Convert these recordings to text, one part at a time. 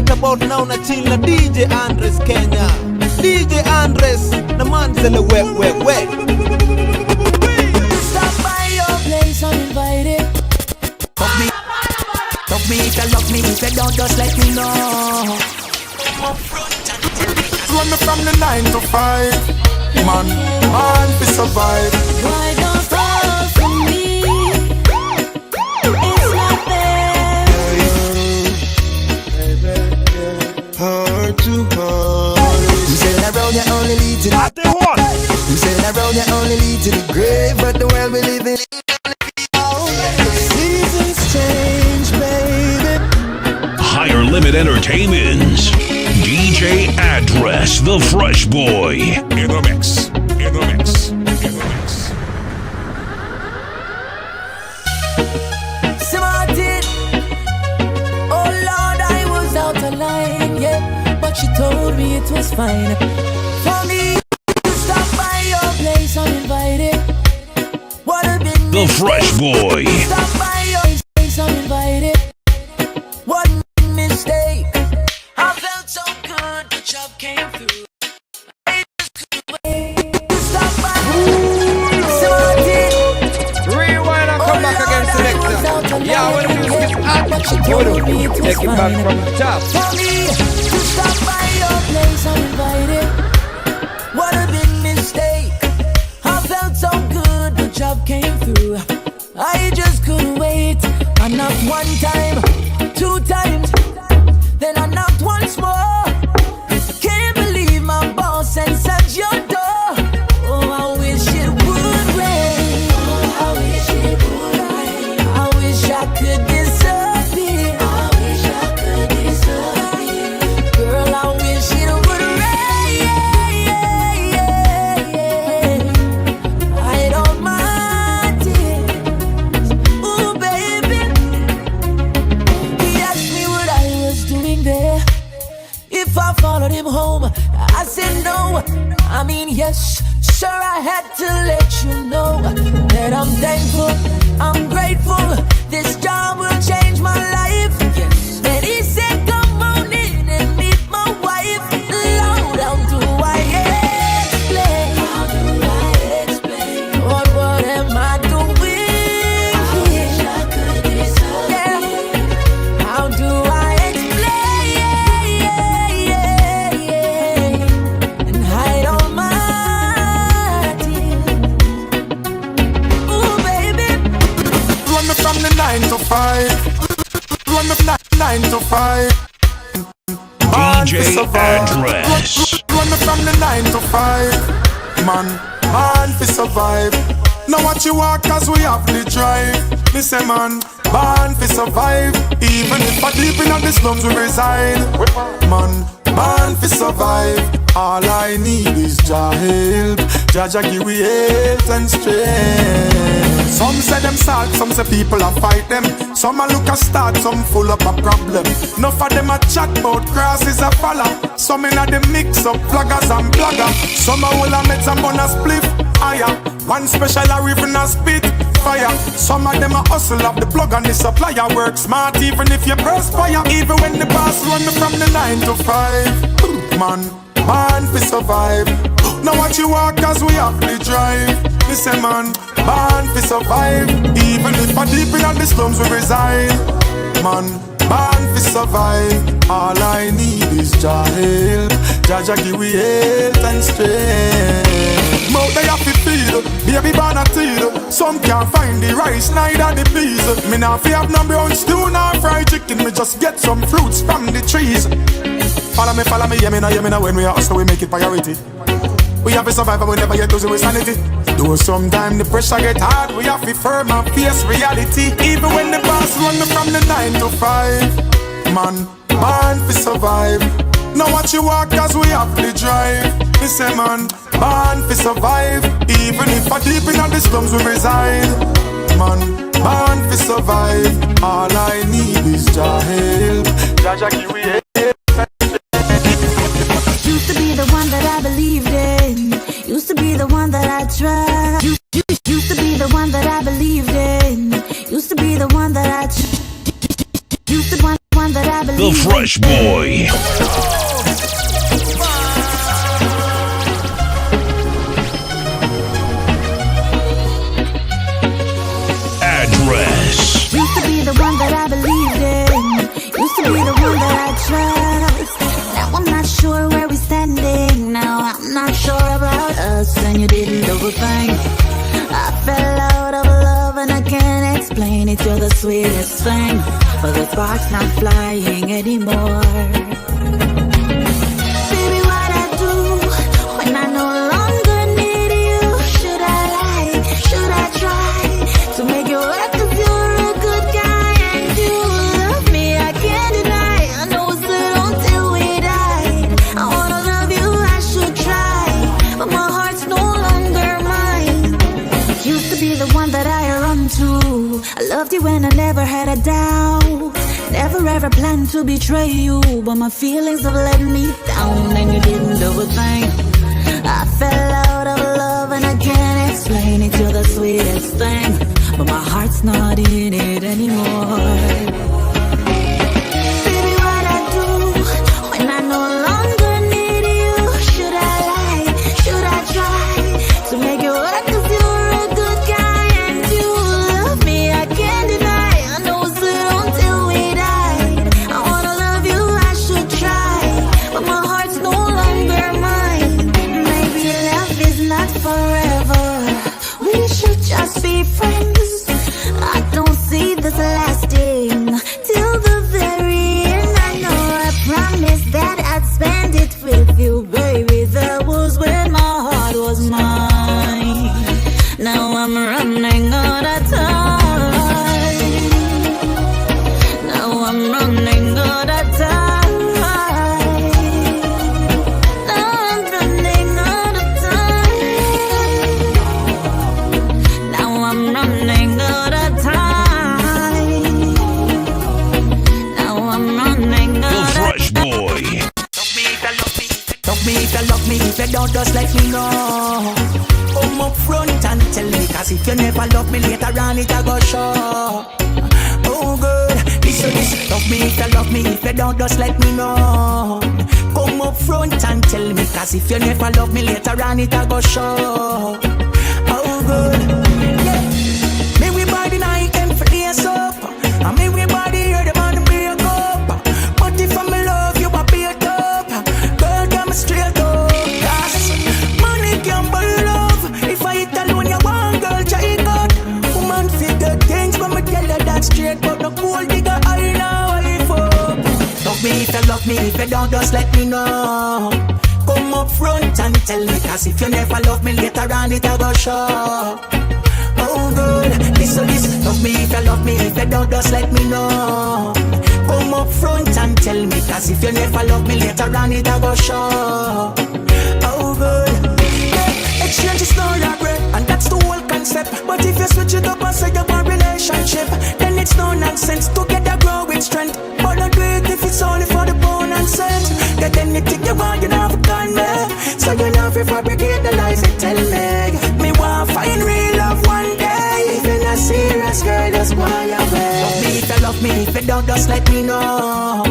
right about now na chill na DJ Andres Kenya. DJ Andres na manzele we. Stop by your place uninvited. Fuck me if you love me, if you don't just let me know. Run me from the 9 to 5, man to survive. Why don't fall for me? It's not fair. Hard to hard. You say that road you only lead to the You say that road you only lead to the grave, but the world we live in. Seasons change, baby. Higher Limit Entertainment's DJ Address, the Fresh Boy. In the mix. Smarted. Oh Lord, I was out of line, yeah. But she told me it was fine. For me to stop by your place uninvited. What have been The Fresh Boy. Stop by your place uninvited. What a mistake. I felt so good, the job came through. I just couldn't wait to stop by. Rewind and come back again, selector. Yeah, when you skip out, take it back from the top. For me to stop by your place uninvited. What a big mistake. I felt so good, the job came through. I just couldn't wait. I knocked one time, 2 times, then I knocked once more. Can't believe my boss answered your door. Oh, I wish it would rain. Oh, I wish it would rain. I wish I could disappear. I wish I could disappear. Girl, I wish it would rain. I don't mind it. Ooh, baby. He asked me what I was doing there. If I followed him home, I said no. I mean yes, sure I had to let you know that I'm thankful, I'm grateful. This job will change my life. Yes. And he said come on in and meet my wife. Lord, how do I explain? How do I explain? What am I doing here? I wish I could disappear. How do I explain? And hide all my tears. Ooh, baby. Run me from the 9 to 5. Run me from 9 to 5. DJ Address. Run me from the 9 to 5. Man to survive. Now watch you walk as we have the drive. Me say man to survive. Even if I deep in the slums we reside. Man to survive. All I need is Jah help. Jah give we health and strength. Some say them salt, some say people a fight them. Some a look a start, some full up a problem. Enough of them a chat about crosses a follow. Some inna the mix up vloggers and bloggers. Some a hold a meds and bun a spliff higher. One special a ribbon a spit fire. Some of them a hustle up the plug and the supplier. Work smart even if you perspire. Even when the boss run me from the 9 to 5. Man fi survive. Now watch you walk as we have the drive. Me say man fi survive. Even if I deep in the slums we reside. Man fi survive. All I need is Jah help. Jah give we health and strength. Mouth they have to feed, baby born a teal. Some can't find the rice, neither the peas. Me nah fi have no brown stew, nor fried chicken. Me just get some fruits from the trees. Follow me, yeah me now. When we are hustle, we make it priority. We have to survive and we never get losing with sanity. Though sometimes the pressure get hard, we have to firm and face reality. Even when the boss run me from the 9 to 5. Man fi survive. Now watch you walk as we have to drive. Me say man fi survive. Even if I deep in the slums we reside. Man fi survive. All I need is Jah help. Jah give we help. Used to be the one that I believed in. Used to be the one that I trust. Used to be the one that I believed in. Used to be the one that I used to be one that I believed in. The Fresh Boy. us and you didn't do a thing. I fell out of love and I can't explain it. You're the sweetest thing, but the spark's not flying anymore. Baby, what I do when I no longer need you? Should I lie? Should I try to make you work? 'Cause you're a good guy and you love me, I can't deny. I know it's good until we died. I wanna love you, I should try, but my heart's no longer mine. Used to be the one that I run to. I loved you when I never had a doubt. Never ever planned to betray you, but my feelings have let me down and you didn't do a thing. I fell out of love and I can't explain it. You're the sweetest thing, but my heart's not in it anymore. Baby, what I do when I no longer need you? Should I lie? Should I try to make it work? 'Cause you're a good guy and you love me, I can't deny. I know it's good until we died. I wanna love you, I should try, but my heart's no longer mine. Maybe love is not forever. We should just be friends. I don't see this lasting till the very end. I know I promised that I'd spend it with you, baby. That was when my heart was mine. Now I'm running out of time. Now I'm running out of time. Now I'm running out of time. Now I'm running out of time. Now I'm running The out of Fresh Boy. Love me if you love me, if you don't, just let me know. Come up front and tell me, 'cause if you never love me later on, it a go show. Oh good, listen. Love me if you love me, if you don't, just let me know. Come up front and tell me, 'cause if you never love me later on, it a go show. Oh good, yeah. Me we body night and for days up, and me we body hear the man break up. But if I'm in love, you a beat up. Girl, get me straight up. Cause money can buy love. If I hit alone, you want girl, try it out. Woman figure things, but me tell her that straight. But no gold digger, I know I fuck. Love me if you love me, if you don't, just let me know. Come up front and tell me, 'cause if you never love me later on, it a go show. Oh good, listen. Love me if you love me, if you don't, just let me know. Come up front and tell me, 'cause if you never love me later on, it a go show. Oh good, yeah. Exchange is no regret, and that's the whole concept. But if you switch it up and say you want relationship, then it's no nonsense. Together grow with strength, but don't do it if it's only for the bone and set. Get anything you want, you never can me. So you know if you fabricate the lies they tell me. Me want find real love one day. If you're not serious, girl, just go your way. Love me if you love me, if you don't, just let me know.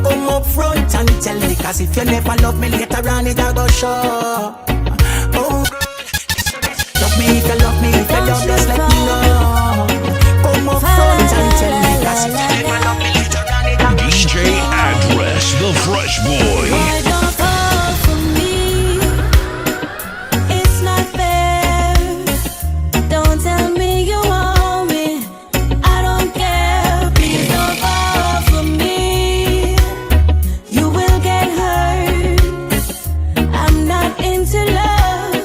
Come up front and tell me, 'cause if you never love me later on, it a go show. Oh, love me if you love me, if you don't, just let me know. Come up front and tell me, 'cause if you never love me later on, it a go show. DJ Address, the Fresh Boy. Why don't fall for me? It's not fair. Don't tell me you want me. I don't care. Please don't fall for me. You will get hurt. I'm not into love.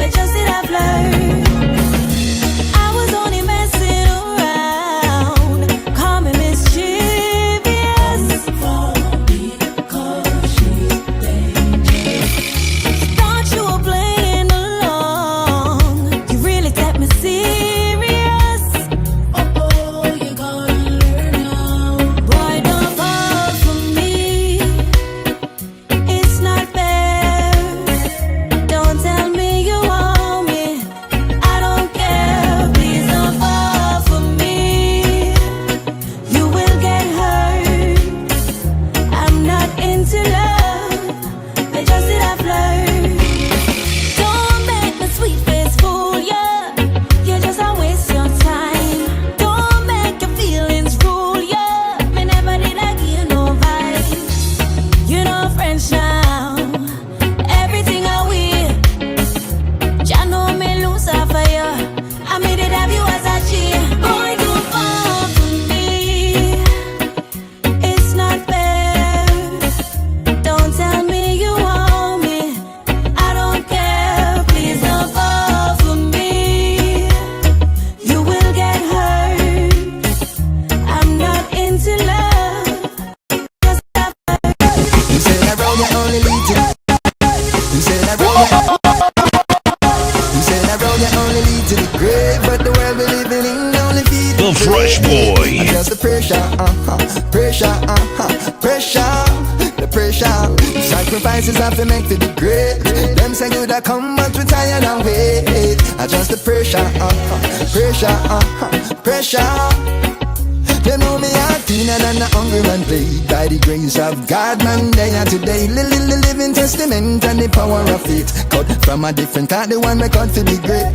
It's just that I've learned. I was only messing around, calming pressure, pressure, pressure. The pressure, sacrifices have to make for the great. Them say good I come but we tired and wait. I just the pressure, pressure, pressure. They know me a thinner than a hungry man played. By the grace of God, man, they are today. Living testament and the power of faith. Cut from a different kind, the one me cut to be great.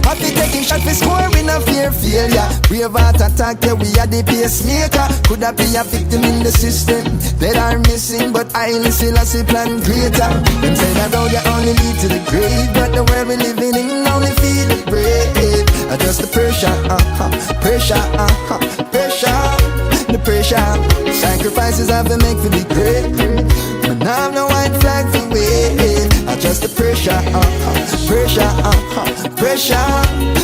Happy taking shot for score, we no fear failure. Brave heart attack, yeah, we are the pacemaker. Could have be a victim in the system that are missing, but I still a plan greater. Them say that road you only lead to the grave, but the world we living in only feel the brave. Just the pressure, pressure, pressure, the pressure. Sacrifices have to make for the great. But now I'm no white flag for wave. Just the pressure, pressure, pressure,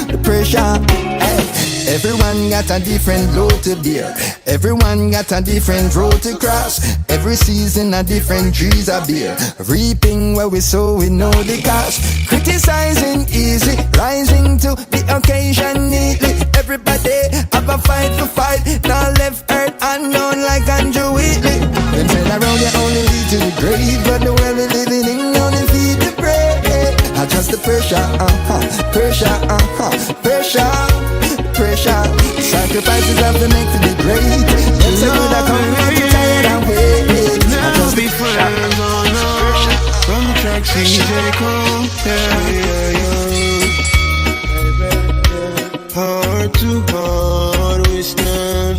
the pressure. Hey. Everyone got a different load to bear. Everyone got a different road to cross. Every season a different trees a bear. Reaping where we sow, we know the cost. Criticizing easy, rising to the occasion neatly. Everybody have a fight for fight. Now left earth unknown like Andrew Wheatley. Them say around you only lead to the grave, but the world we living in only feed the brave. I just the pressure, pressure, pressure, pressure. Sacrifices have to make to be great. Them say good I come out to tired and wait. I just be friends, oh no. From the track CJ Cole, yeah. Heart to heart we stand.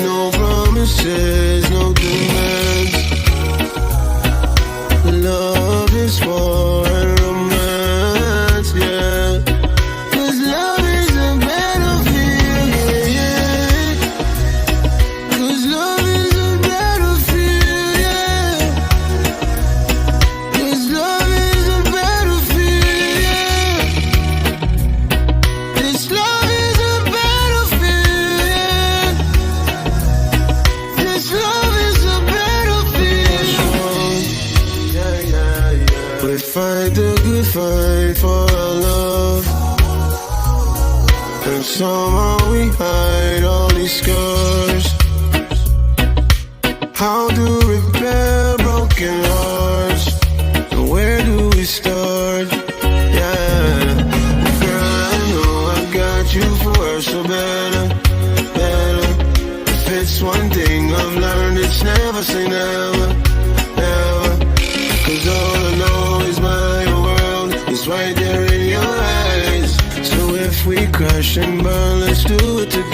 No promises, no demands. Love is for romance, yeah. 'Cause love is a battlefield, yeah. 'Cause love is a battlefield, yeah. 'Cause love is a battlefield, yeah. This love is a battlefield, yeah. This love is a battlefield. We fight the good fight for our love, and somehow we hide all these scars. How to repair broken hearts, and where do we start? Yeah, girl, I know I got you for worse or better, better. If it's one thing I've learned, it's never say never, never. 'Cause all I know is my world is right there in your eyes. So if we crash and burn, let's do it together.